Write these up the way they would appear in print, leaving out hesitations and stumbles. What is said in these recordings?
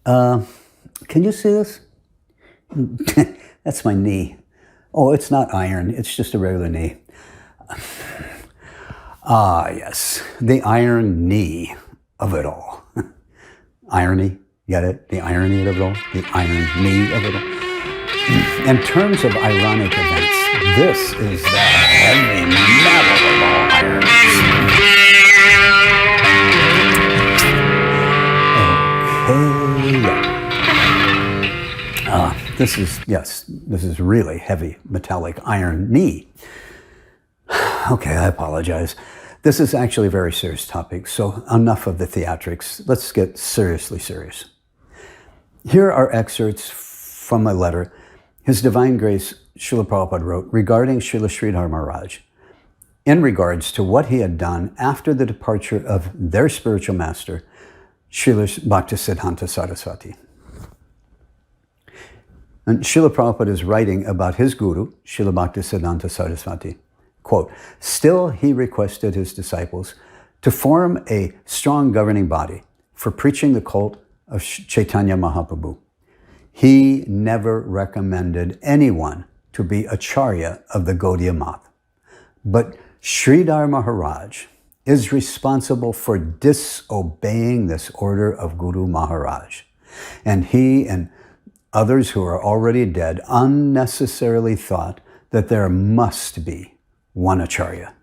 Can you see this? That's my knee. Oh, it's not iron. It's just a regular knee. Ah, yes. The iron knee of it all. Irony, get it? The irony of it all? The iron knee of it all? In terms of ironic events, this is the heavy metal of all ironies. This is really heavy metallic iron knee. Okay, I apologize. This is actually a very serious topic, so enough of the theatrics. Let's get seriously serious. Here are excerpts from my letter His Divine Grace Srila Prabhupada wrote regarding Srila Sridhar Maharaj in regards to what he had done after the departure of their spiritual master, Srila Bhaktisiddhanta Saraswati. And Srila Prabhupada is writing about his guru, Srila Bhaktisiddhanta Saraswati. Quote, still he requested his disciples to form a strong governing body for preaching the cult of Chaitanya Mahaprabhu. He never recommended anyone to be acharya of the Gaudiya Math. But Sridhar Maharaj is responsible for disobeying this order of Guru Maharaj. And he and others who are already dead unnecessarily thought that there must be one acharya.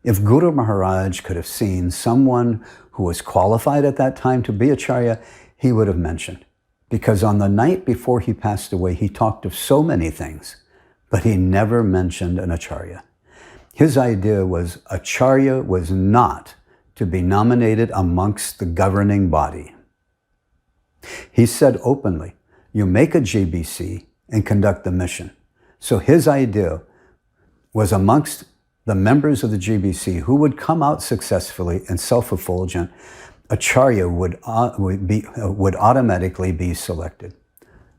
If Guru Maharaj could have seen someone who was qualified at that time to be acharya, he would have mentioned. Because on the night before he passed away, he talked of so many things, but he never mentioned an acharya. His idea was acharya was not to be nominated amongst the governing body. He said openly, you make a GBC and conduct the mission. So his idea was amongst the members of the GBC who would come out successfully and self-effulgent, acharya would automatically be selected.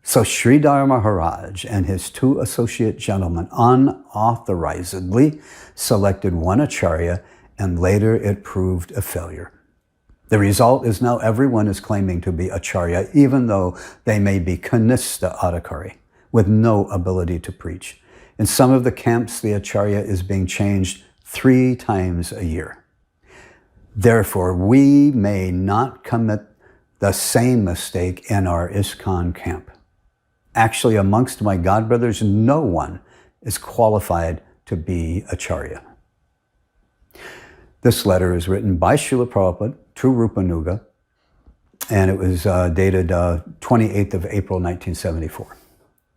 So Sridhar Maharaj and his two associate gentlemen unauthorizedly selected one acharya, and later it proved a failure. The result is now everyone is claiming to be acharya, even though they may be kanistha adhikari, with no ability to preach. In some of the camps, the acharya is being changed 3 times a year. Therefore, we may not commit the same mistake in our ISKCON camp. Actually, amongst my godbrothers, no one is qualified to be acharya. This letter is written by Srila Prabhupada to Rupanuga, and it was dated 28th of April, 1974.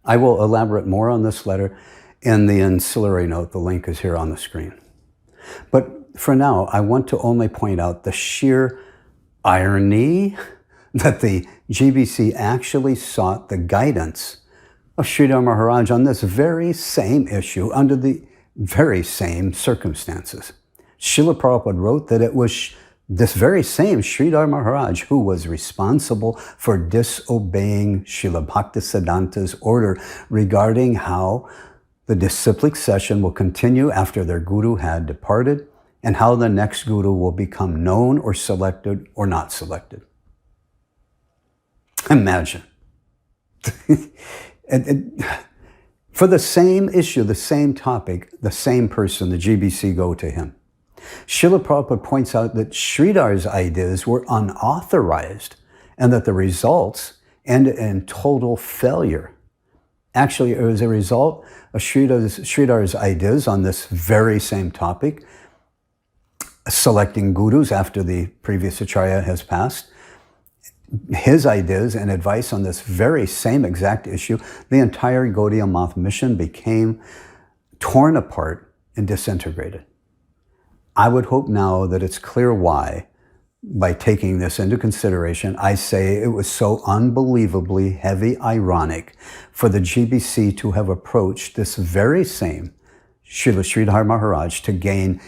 I will elaborate more on this letter in the ancillary note. The link is here on the screen. But for now, I want to only point out the sheer irony that the GBC actually sought the guidance of Sridhar Maharaj on this very same issue under the very same circumstances. Srila Prabhupada wrote that it was this very same Sridhar Maharaj who was responsible for disobeying Srila Bhaktisiddhanta's order regarding how the disciplic session will continue after their guru had departed, and how the next guru will become known or selected or not selected. Imagine. For the same issue, the same topic, the same person, the GBC go to him. Srila Prabhupada points out that Sridhar's ideas were unauthorized and that the results ended in total failure. Actually, it was a result of Sridhar's ideas on this very same topic, selecting gurus after the previous acharya has passed. His ideas and advice on this very same exact issue, the entire Gaudiya Math mission became torn apart and disintegrated. I would hope now that it's clear why, by taking this into consideration, I say it was so unbelievably heavy ironic for the GBC to have approached this very same Srila Sridhar Maharaj to gain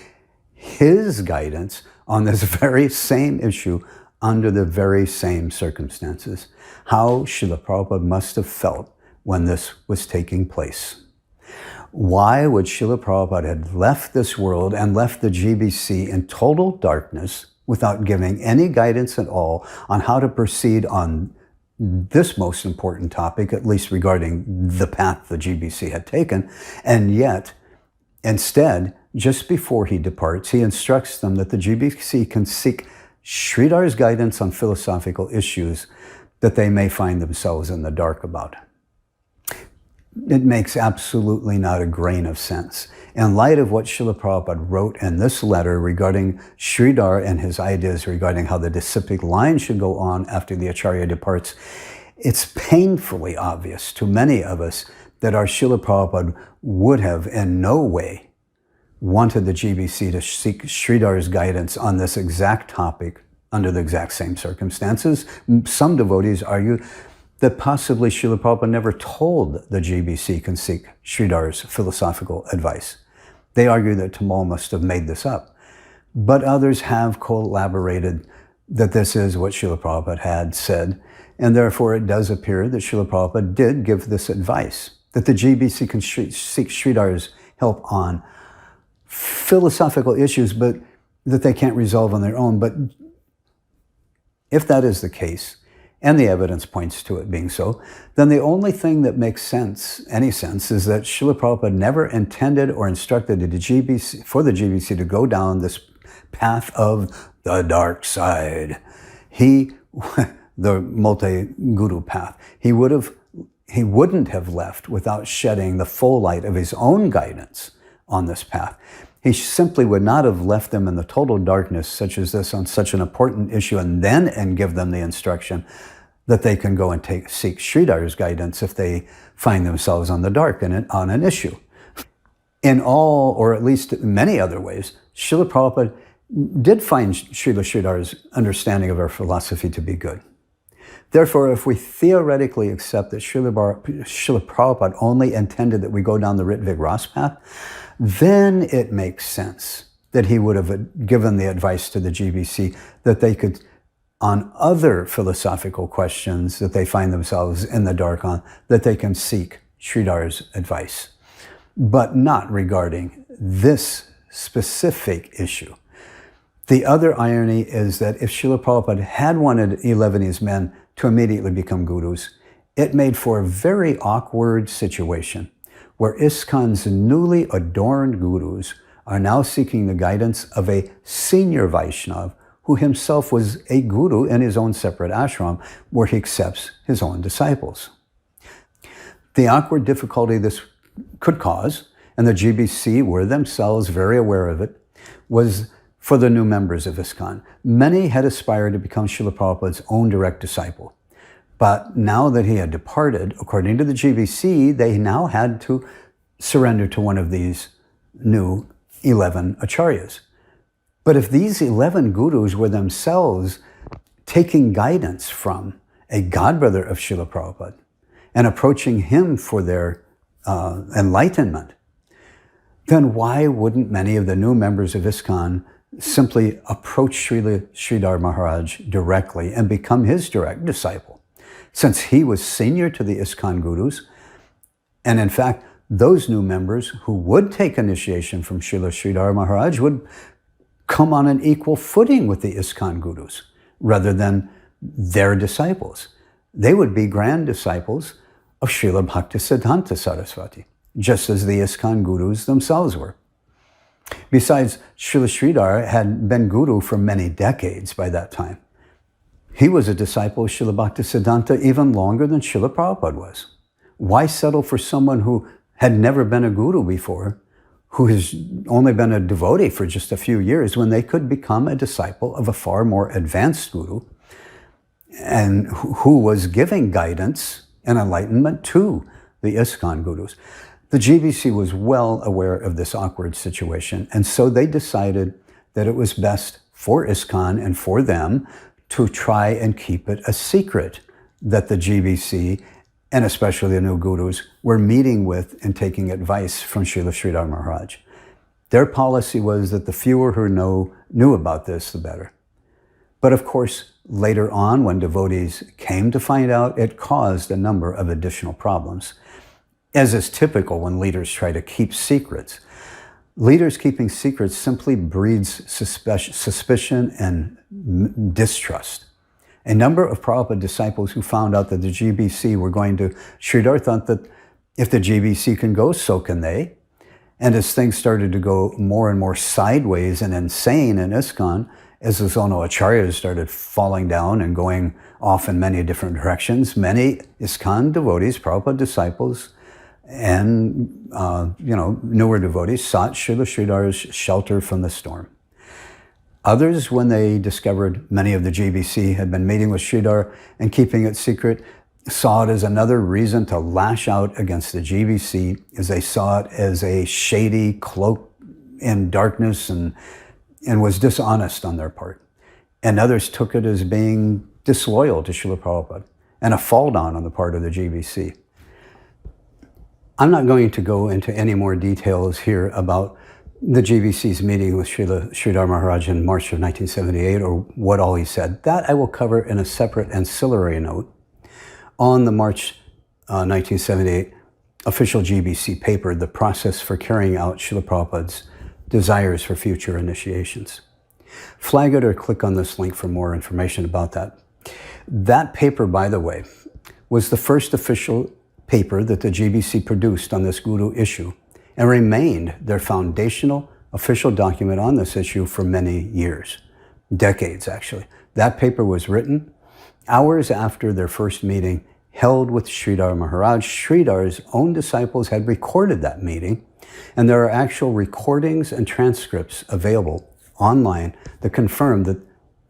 his guidance on this very same issue under the very same circumstances. How Srila Prabhupada must have felt when this was taking place. Why would Srila Prabhupada have left this world and left the GBC in total darkness without giving any guidance at all on how to proceed on this most important topic, at least regarding the path the GBC had taken. And yet, instead, just before he departs, he instructs them that the GBC can seek Sridhar's guidance on philosophical issues that they may find themselves in the dark about. It makes absolutely not a grain of sense. In light of what Srila Prabhupada wrote in this letter regarding Sridhar and his ideas regarding how the disciplic line should go on after the Acharya departs, it's painfully obvious to many of us that our Srila Prabhupada would have in no way wanted the GBC to seek Sridhar's guidance on this exact topic under the exact same circumstances. Some devotees argue that possibly Srila Prabhupada never told the GBC can seek Sridhar's philosophical advice. They argue that Tamal must have made this up. But others have collaborated that this is what Srila Prabhupada had said, and therefore it does appear that Srila Prabhupada did give this advice, that the GBC can seek Sridhar's help on philosophical issues, but that they can't resolve on their own. But if that is the case, and the evidence points to it being so, then the only thing that makes sense, any sense, is that Srila Prabhupada never intended or instructed the GBC to go down this path of the dark side. The multi-guru path. He wouldn't have left without shedding the full light of his own guidance on this path. He simply would not have left them in the total darkness such as this on such an important issue and give them the instruction that they can go and seek Sridhar's guidance if they find themselves on the dark on an issue. In all, or at least in many other ways, Srila Prabhupada did find Srila Sridhar's understanding of our philosophy to be good. Therefore, if we theoretically accept that Srila Prabhupada only intended that we go down the Ritvik Ras path, then it makes sense that he would have given the advice to the GBC that they could, on other philosophical questions that they find themselves in the dark on, that they can seek Sridhar's advice, but not regarding this specific issue. The other irony is that if Srila Prabhupada had wanted 11 men to immediately become gurus, it made for a very awkward situation where ISKCON's newly adorned gurus are now seeking the guidance of a senior Vaishnav who himself was a guru in his own separate ashram where he accepts his own disciples. The awkward difficulty this could cause, and the GBC were themselves very aware of it, was for the new members of ISKCON. Many had aspired to become Srila Prabhupada's own direct disciple. But now that he had departed, according to the GBC, they now had to surrender to one of these new 11 acharyas. But if these 11 gurus were themselves taking guidance from a godbrother of Srila Prabhupada and approaching him for their enlightenment, then why wouldn't many of the new members of ISKCON simply approach Sridhar Maharaj directly and become his direct disciple? Since he was senior to the ISKCON gurus, and in fact, those new members who would take initiation from Sridhar Maharaj would come on an equal footing with the ISKCON gurus rather than their disciples. They would be grand disciples of Srila Bhaktisiddhanta Saraswati, just as the ISKCON gurus themselves were. Besides, Srila Sridhar had been guru for many decades by that time. He was a disciple of Srila Bhaktisiddhanta even longer than Srila Prabhupada was. Why settle for someone who had never been a guru before, who has only been a devotee for just a few years, when they could become a disciple of a far more advanced guru and who was giving guidance and enlightenment to the ISKCON gurus? The GBC was well aware of this awkward situation, and so they decided that it was best for ISKCON and for them to try and keep it a secret that the GBC, and especially the new gurus, were meeting with and taking advice from Srila Sridhar Maharaj. Their policy was that the fewer who knew about this, the better. But of course, later on, when devotees came to find out, it caused a number of additional problems. As is typical when leaders try to keep secrets. Leaders keeping secrets simply breeds suspicion and distrust. A number of Prabhupada disciples who found out that the GBC were going to, Sridhar thought that if the GBC can go, so can they. And as things started to go more and more sideways and insane in ISKCON, as the Zonal Acharyas started falling down and going off in many different directions, many ISKCON devotees, Prabhupada disciples, and newer devotees sought Srila Sridhar's shelter from the storm. Others, when they discovered many of the GBC had been meeting with Sridhar and keeping it secret, saw it as another reason to lash out against the GBC, as they saw it as a shady cloak in darkness and was dishonest on their part. And others took it as being disloyal to Srila Prabhupada and a fall down on the part of the GBC. I'm not going to go into any more details here about the GBC's meeting with Sridhar Maharaj in March of 1978 or what all he said. That I will cover in a separate ancillary note on the March 1978 official GBC paper, The Process for Carrying Out Srila Prabhupada's Desires for Future Initiations. Flag it or click on this link for more information about that. That paper, by the way, was the first official paper that the GBC produced on this Guru issue and remained their foundational official document on this issue for many years, decades actually. That paper was written hours after their first meeting held with Sridhar Maharaj. Sridhar's own disciples had recorded that meeting, and there are actual recordings and transcripts available online that confirm that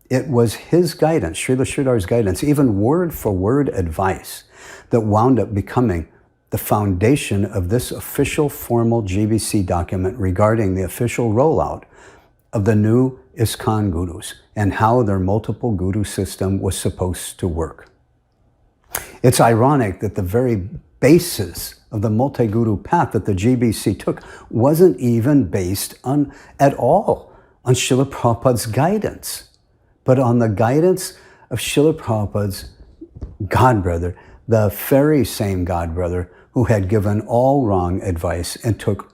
it was his guidance, Srila Sridhar's guidance, even word for word advice, that wound up becoming the foundation of this official formal GBC document regarding the official rollout of the new ISKCON gurus and how their multiple guru system was supposed to work. It's ironic that the very basis of the multi-guru path that the GBC took wasn't even based at all on Srila Prabhupada's guidance, but on the guidance of Srila Prabhupada's godbrother, the very same godbrother who had given all wrong advice and took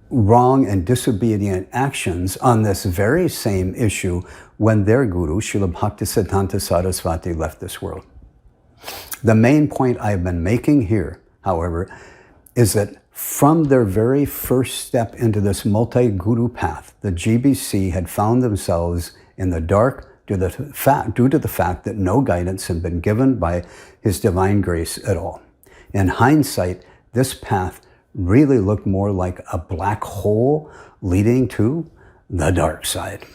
wrong and disobedient actions on this very same issue when their guru, Srila Bhaktisiddhanta Saraswati, left this world. The main point I've been making here, however, is that from their very first step into this multi-guru path, the GBC had found themselves in the dark due to the fact that no guidance had been given by His divine grace at all. In hindsight, this path really looked more like a black hole leading to the dark side.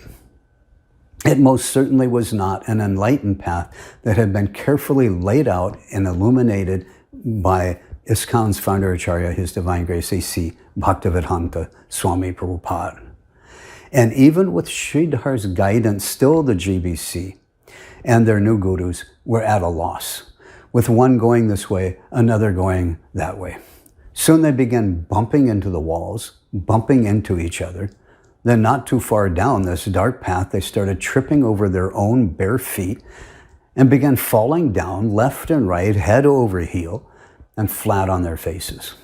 It most certainly was not an enlightened path that had been carefully laid out and illuminated by ISKCON's founder Acharya, His Divine Grace A.C. Bhaktivedanta Swami Prabhupada. And even with Sridhar's guidance, still the GBC and their new gurus were at a loss, with one going this way, another going that way. Soon they began bumping into the walls, bumping into each other. Then not too far down this dark path, they started tripping over their own bare feet and began falling down left and right, head over heel, and flat on their faces.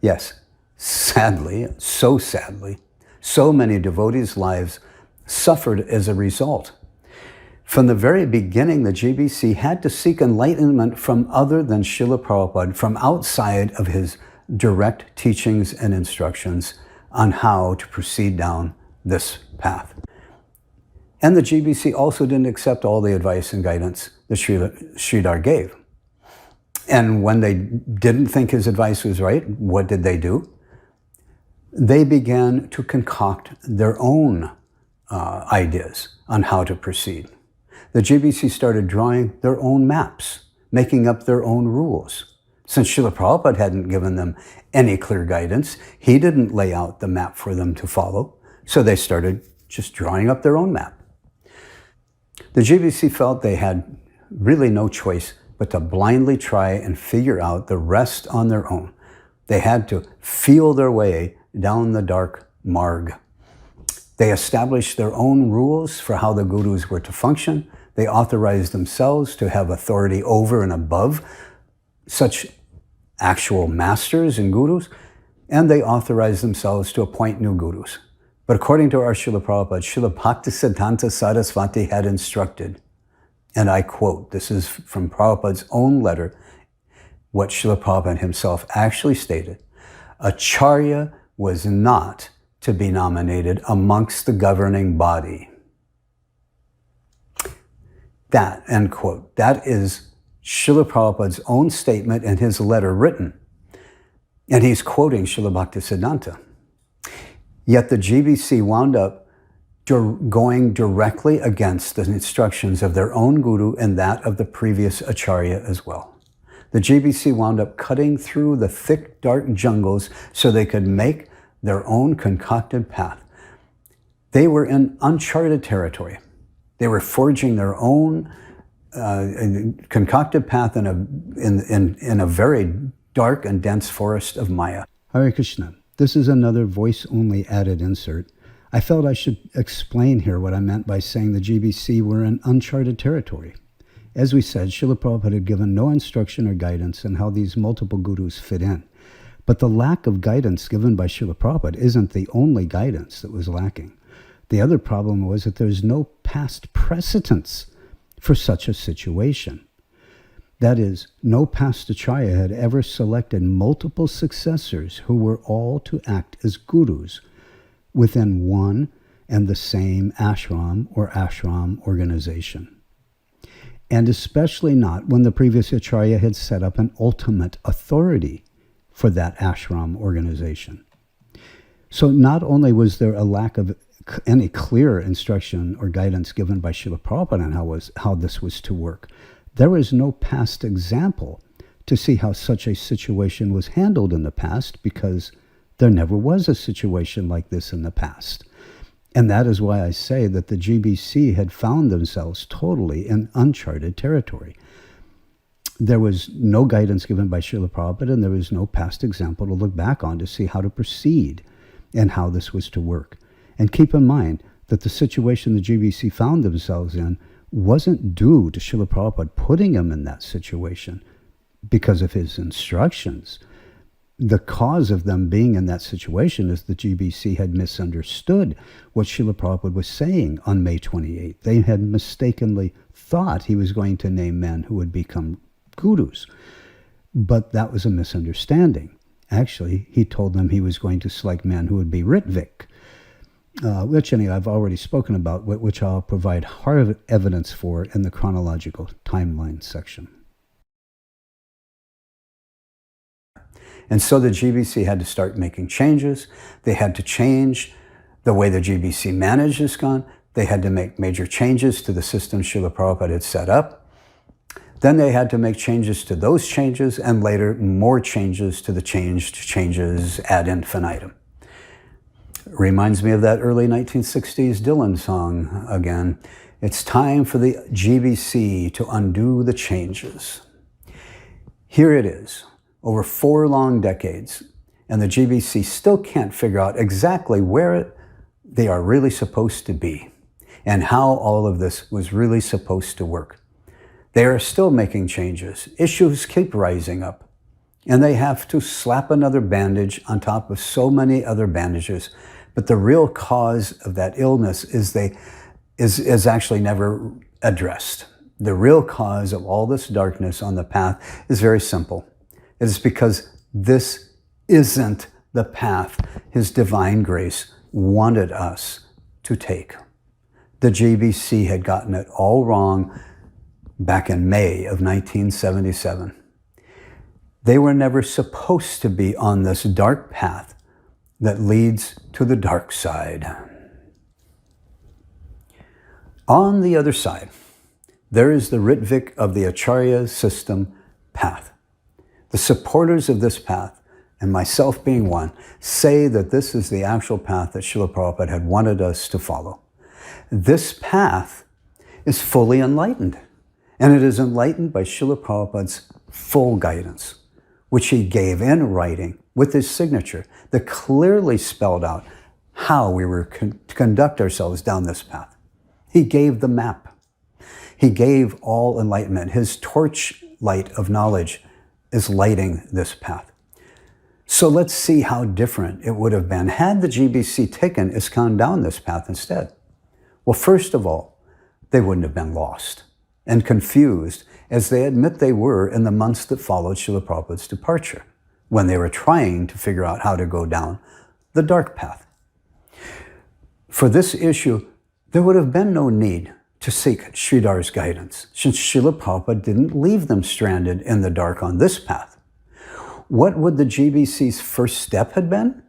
Yes, sadly, so many devotees' lives suffered as a result. From the very beginning, the GBC had to seek enlightenment from other than Srila Prabhupada, from outside of his direct teachings and instructions on how to proceed down this path. And the GBC also didn't accept all the advice and guidance that Sridhar gave. And when they didn't think his advice was right, what did they do? They began to concoct their own ideas on how to proceed. The GBC started drawing their own maps, making up their own rules. Since Srila Prabhupada hadn't given them any clear guidance, he didn't lay out the map for them to follow, so they started just drawing up their own map. The GBC felt they had really no choice but to blindly try and figure out the rest on their own. They had to feel their way down the dark marg. They established their own rules for how the gurus were to function. They authorized themselves to have authority over and above such actual masters and gurus, and they authorized themselves to appoint new gurus. But according to our Srila Prabhupada, Srila Bhaktisiddhanta Saraswati had instructed, And I quote, this is from Prabhupada's own letter, what Srila Prabhupada himself actually stated, Acharya was not to be nominated amongst the governing body. That, end quote, that is Srila Prabhupada's own statement in his letter written. And he's quoting Srila Bhaktisiddhanta. Yet the GBC wound up going directly against the instructions of their own guru and that of the previous Acharya as well. The GBC wound up cutting through the thick, dark jungles so they could make their own concocted path. They were in uncharted territory. They were forging their own concocted path in a very dark and dense forest of Maya. Hare Krishna. This is another voice-only added insert. I felt I should explain here what I meant by saying the GBC were in uncharted territory. As we said, Srila Prabhupada had given no instruction or guidance on how these multiple gurus fit in. But the lack of guidance given by Srila Prabhupada isn't the only guidance that was lacking. The other problem was that there's no past precedence for such a situation. That is, no past Acharya had ever selected multiple successors who were all to act as gurus within one and the same ashram or ashram organization. And especially not when the previous Acharya had set up an ultimate authority for that ashram organization. So not only was there a lack of any clear instruction or guidance given by Srila Prabhupada on how this was to work, there was no past example to see how such a situation was handled in the past, because there never was a situation like this in the past. And that is why I say that the GBC had found themselves totally in uncharted territory. There was no guidance given by Srila Prabhupada, and there was no past example to look back on to see how to proceed and how this was to work. And keep in mind that the situation the GBC found themselves in wasn't due to Srila Prabhupada putting them in that situation because of his instructions. The cause of them being in that situation is the GBC had misunderstood what Srila Prabhupada was saying on May 28th. They had mistakenly thought he was going to name men who would become gurus. But that was a misunderstanding. Actually, he told them he was going to select men who would be Ritvik, which anyway, I've already spoken about, which I'll provide hard evidence for in the chronological timeline section. And so the GBC had to start making changes. They had to change the way the GBC managed ISKCON. They had to make major changes to the system Srila Prabhupada had set up. Then they had to make changes to those changes, and later more changes to the changes ad infinitum. Reminds me of that early 1960s Dylan song again. It's time for the GBC to undo the changes. Here it is, over 4 long decades, and the GBC still can't figure out exactly where they are really supposed to be and how all of this was really supposed to work. They are still making changes. Issues keep rising up, and they have to slap another bandage on top of so many other bandages. But the real cause of that illness is actually never addressed. The real cause of all this darkness on the path is very simple. It is because this isn't the path His divine grace wanted us to take. The GBC had gotten it all wrong back in May of 1977. They were never supposed to be on this dark path that leads to the dark side. On the other side, there is the Ritvik of the Acharya system path. The supporters of this path, and myself being one, say that this is the actual path that Srila Prabhupada had wanted us to follow. This path is fully enlightened, and it is enlightened by Srila Prabhupada's full guidance, which he gave in writing with his signature that clearly spelled out how we were to conduct ourselves down this path. He gave the map. He gave all enlightenment. His torch light of knowledge is lighting this path. So let's see how different it would have been had the GBC taken ISKCON down this path instead. Well, first of all, they wouldn't have been lost. and confused as they admit they were in the months that followed Srila Prabhupada's departure, when they were trying to figure out how to go down the dark path. For this issue, there would have been no need to seek Sridhar's guidance, since Srila Prabhupada didn't leave them stranded in the dark on this path. What would the GBC's first step have been?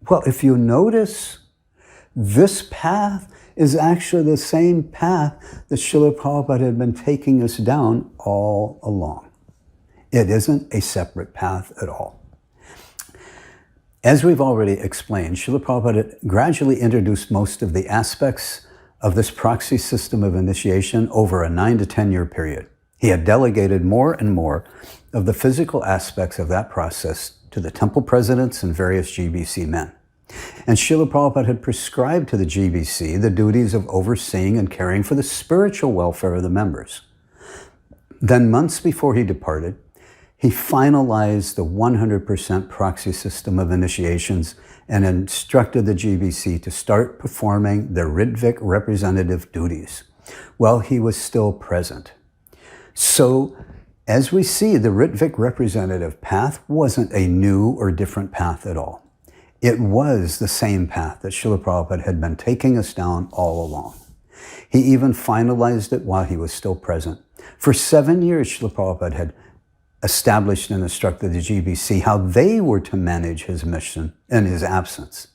Well, if you notice, this path is actually the same path that Srila Prabhupada had been taking us down all along. It isn't a separate path at all. As we've already explained, Srila Prabhupada gradually introduced most of the aspects of this proxy system of initiation over a 9 to 10 year period. He had delegated more and more of the physical aspects of that process to the temple presidents and various GBC men. And Srila Prabhupada had prescribed to the GBC the duties of overseeing and caring for the spiritual welfare of the members. Then, months before he departed, he finalized the 100% proxy system of initiations and instructed the GBC to start performing their Ritvik representative duties while he was still present. So, as we see, the Ritvik representative path wasn't a new or different path at all. It was the same path that Srila Prabhupada had been taking us down all along. He even finalized it while he was still present. For 7 years, Srila Prabhupada had established and instructed the GBC how they were to manage his mission in his absence.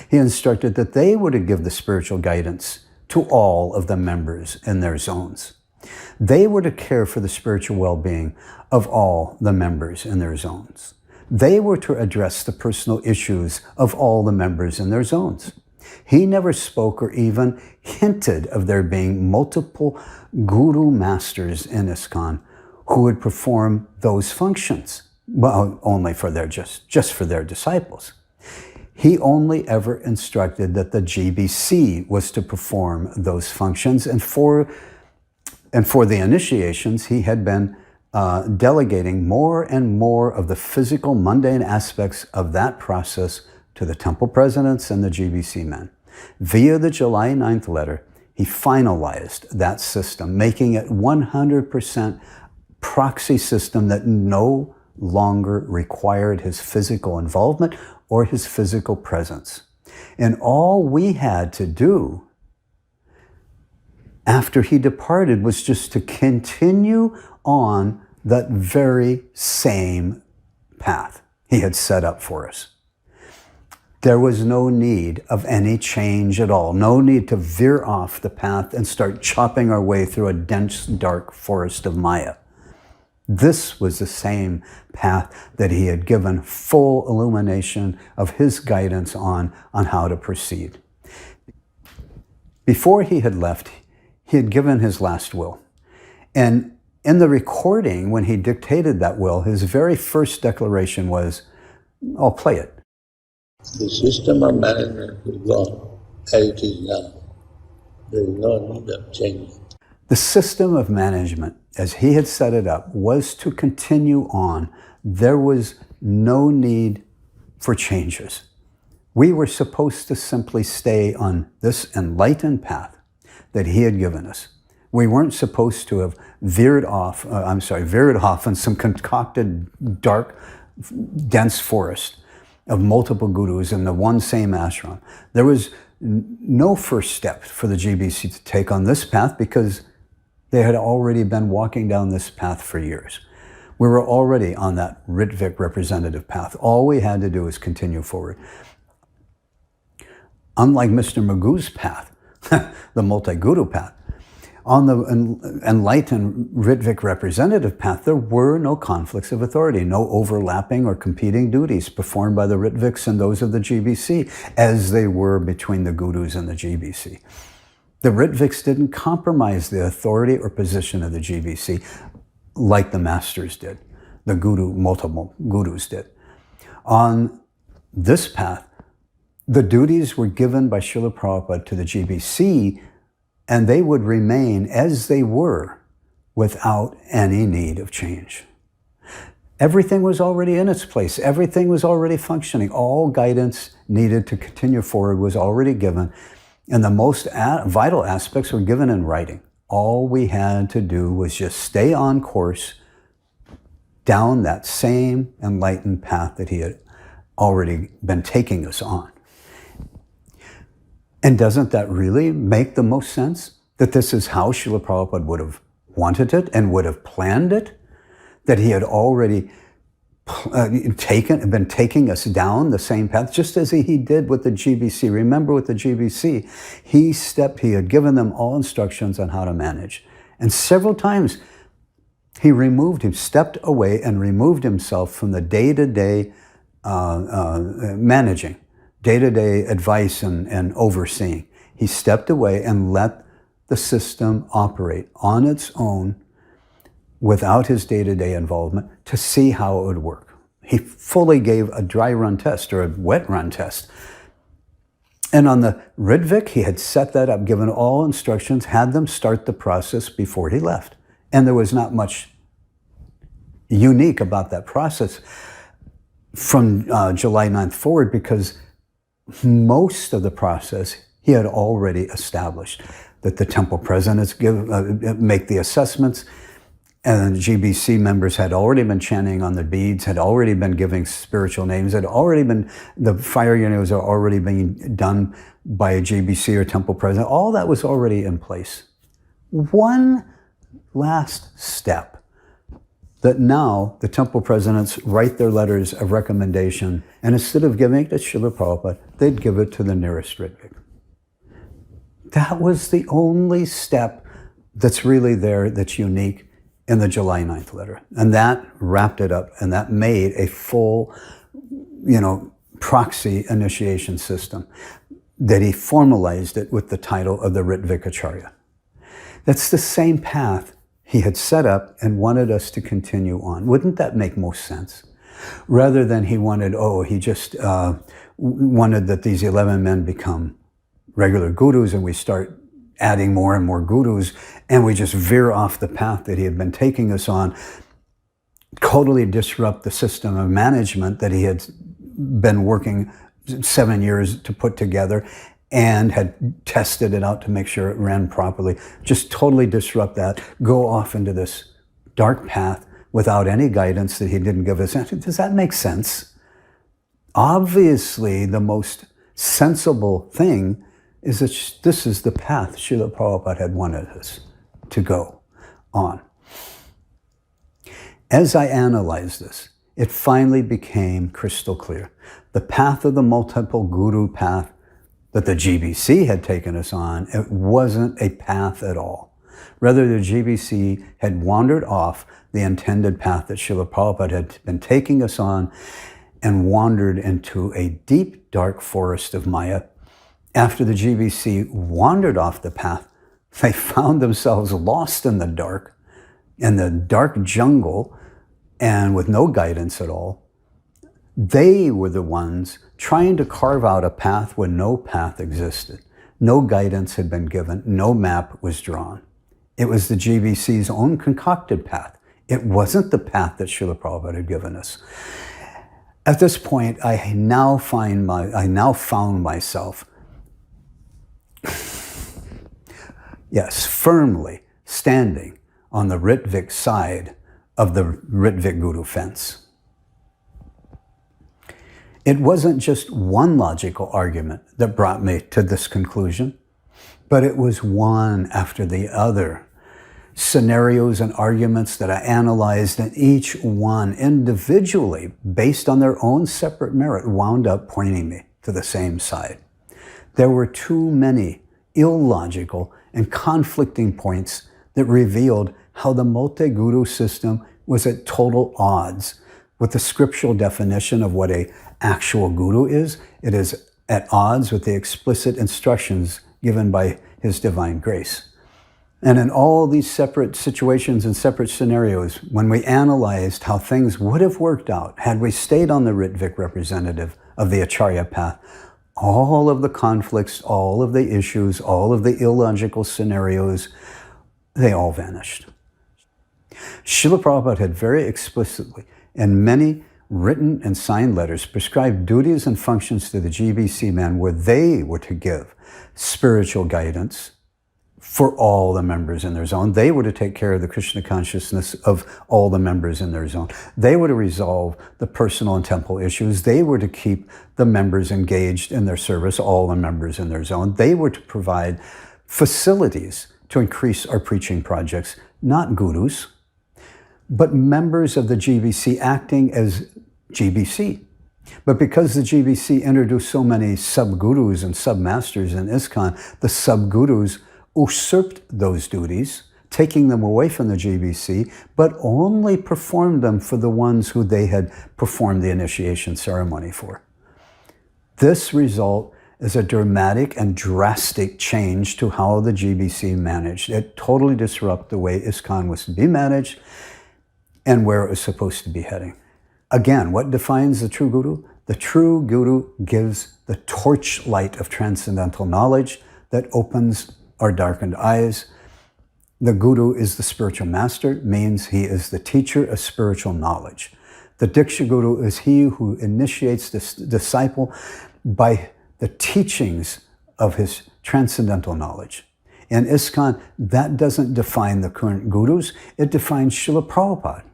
He instructed that they were to give the spiritual guidance to all of the members in their zones. They were to care for the spiritual well-being of all the members in their zones. They were to address the personal issues of all the members in their zones. He never spoke or even hinted of there being multiple guru masters in ISKCON who would perform those functions, well, only for just for their disciples. He only ever instructed that the GBC was to perform those functions, and for the initiations, he had been delegating more and more of the physical, mundane aspects of that process to the temple presidents and the GBC men. Via the July 9th letter, he finalized that system, making it 100% proxy system that no longer required his physical involvement or his physical presence. And all we had to do after he departed was just to continue on that very same path he had set up for us. There was no need of any change at all, no need to veer off the path and start chopping our way through a dense, dark forest of Maya. This was the same path that he had given full illumination of his guidance on how to proceed. Before he had left, he had given his last will. And in the recording, when he dictated that will, his very first declaration was, I'll play it. The system of management will go on as it is now. There is no need of change. The system of management, as he had set it up, was to continue on. There was no need for changes. We were supposed to simply stay on this enlightened path that he had given us. We weren't supposed to have veered off in some concocted, dark, dense forest of multiple gurus in the one same ashram. There was no first step for the GBC to take on this path because they had already been walking down this path for years. We were already on that Ritvik representative path. All we had to do was continue forward. Unlike Mr. Magoo's path, the multi-guru path, on the enlightened Ritvik representative path, there were no conflicts of authority, no overlapping or competing duties performed by the Ritviks and those of the GBC, as they were between the gurus and the GBC. The Ritviks didn't compromise the authority or position of the GBC like the masters did, the multiple gurus did. On this path, the duties were given by Srila Prabhupada to the GBC, and they would remain as they were without any need of change. Everything was already in its place. Everything was already functioning. All guidance needed to continue forward was already given, and the most vital aspects were given in writing. all we had to do was just stay on course down that same enlightened path that he had already been taking us on. And doesn't that really make the most sense? That this is how Srila Prabhupada would have wanted it and would have planned it? That he had already been taking us down the same path, just as he did with the GBC. Remember with the GBC, he had given them all instructions on how to manage. And several times he stepped away and removed himself from the day-to-day managing, day-to-day advice and overseeing. He stepped away and let the system operate on its own without his day-to-day involvement to see how it would work. He fully gave a dry run test or a wet run test. And on the Ritvik, he had set that up, given all instructions, had them start the process before he left. And there was not much unique about that process from July 9th forward, because most of the process he had already established. That the temple presidents make the assessments, and GBC members had already been chanting on the beads, had already been giving spiritual names, the fire units had already been done by a GBC or temple president. All that was already in place. One last step, that now the temple presidents write their letters of recommendation, and instead of giving it to Srila Prabhupada, they'd give it to the nearest Ritvik. That was the only step that's really there that's unique in the July 9th letter. And that wrapped it up, and that made a full, proxy initiation system, that he formalized it with the title of the Ritvik Acharya. That's the same path he had set up and wanted us to continue on. Wouldn't that make most sense? Rather than he wanted that these 11 men become regular gurus and we start adding more and more gurus and we just veer off the path that he had been taking us on, totally disrupt the system of management that he had been working 7 years to put together and had tested it out to make sure it ran properly. Just totally disrupt that, go off into this dark path without any guidance that he didn't give us. Does that make sense? Obviously, the most sensible thing is that this is the path Srila Prabhupada had wanted us to go on. As I analyzed this, it finally became crystal clear. The path of the multiple guru path that the GBC had taken us on, it wasn't a path at all. Rather, the GBC had wandered off the intended path that Srila Prabhupada had been taking us on and wandered into a deep, dark forest of Maya. After the GBC wandered off the path, they found themselves lost in the dark jungle, and with no guidance at all. They were the ones trying to carve out a path when no path existed. No guidance had been given, no map was drawn. It was the GBC's own concocted path. It wasn't the path that Srila Prabhupada had given us. At this point, I now found myself firmly standing on the Ritvik side of the Ritvik Guru fence. It wasn't just one logical argument that brought me to this conclusion, but it was one after the other. Scenarios and arguments that I analyzed, and each one individually, based on their own separate merit, wound up pointing me to the same side. There were too many illogical and conflicting points that revealed how the multi-guru system was at total odds with the scriptural definition of what an actual guru is. It is at odds with the explicit instructions given by His divine grace. And in all these separate situations and separate scenarios, when we analyzed how things would have worked out had we stayed on the Ritvik representative of the Acharya path, all of the conflicts, all of the issues, all of the illogical scenarios, they all vanished. Srila Prabhupada had very explicitly, in many written and signed letters, prescribed duties and functions to the GBC men where they were to give spiritual guidance, for all the members in their zone. They were to take care of the Krishna consciousness of all the members in their zone. They were to resolve the personal and temple issues. They were to keep the members engaged in their service, all the members in their zone. They were to provide facilities to increase our preaching projects, not gurus, but members of the GBC acting as GBC. But because the GBC introduced so many sub-gurus and sub-masters in ISKCON, the sub-gurus usurped those duties, taking them away from the GBC, but only performed them for the ones who they had performed the initiation ceremony for. This result is a dramatic and drastic change to how the GBC managed. It totally disrupted the way ISKCON was to be managed and where it was supposed to be heading. Again, what defines the true guru? The true guru gives the torchlight of transcendental knowledge that opens our darkened eyes. The guru is the spiritual master, means he is the teacher of spiritual knowledge. The Diksha Guru is he who initiates the disciple by the teachings of his transcendental knowledge. In ISKCON, that doesn't define the current gurus, it defines Srila Prabhupada.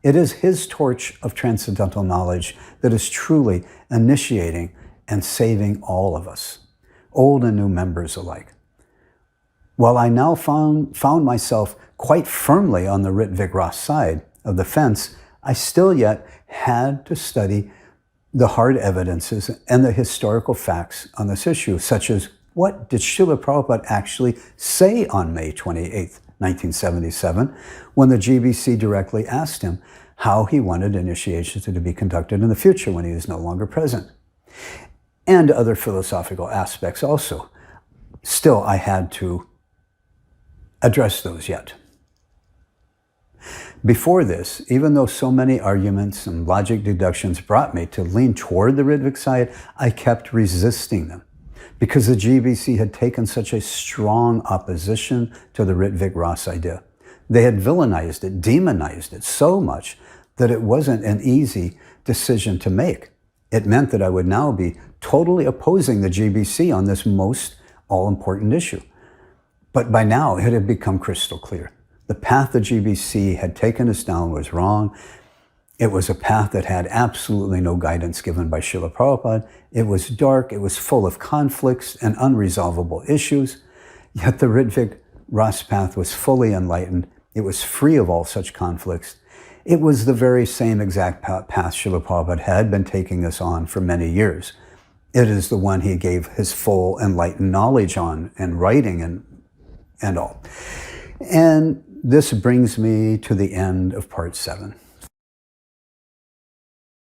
It is his torch of transcendental knowledge that is truly initiating and saving all of us, old and new members alike. While I now found myself quite firmly on the Ritvik Ras side of the fence, I still yet had to study the hard evidences and the historical facts on this issue, such as what did Srila Prabhupada actually say on May 28th, 1977, when the GBC directly asked him how he wanted initiations to be conducted in the future when he is no longer present, and other philosophical aspects also. Still, I had to address those yet. Before this, even though so many arguments and logic deductions brought me to lean toward the Ritvik side, I kept resisting them because the GBC had taken such a strong opposition to the Ritvik Ras idea. They had villainized it, demonized it so much that it wasn't an easy decision to make. It meant that I would now be totally opposing the GBC on this most all-important issue. But by now, it had become crystal clear. The path the GBC had taken us down was wrong. It was a path that had absolutely no guidance given by Srila Prabhupada. It was dark, it was full of conflicts and unresolvable issues. Yet the Ritvik Ras path was fully enlightened. It was free of all such conflicts. It was the very same exact path Srila Prabhupada had been taking us on for many years. It is the one he gave his full enlightened knowledge on and writing and all. And this brings me to the end of part 7.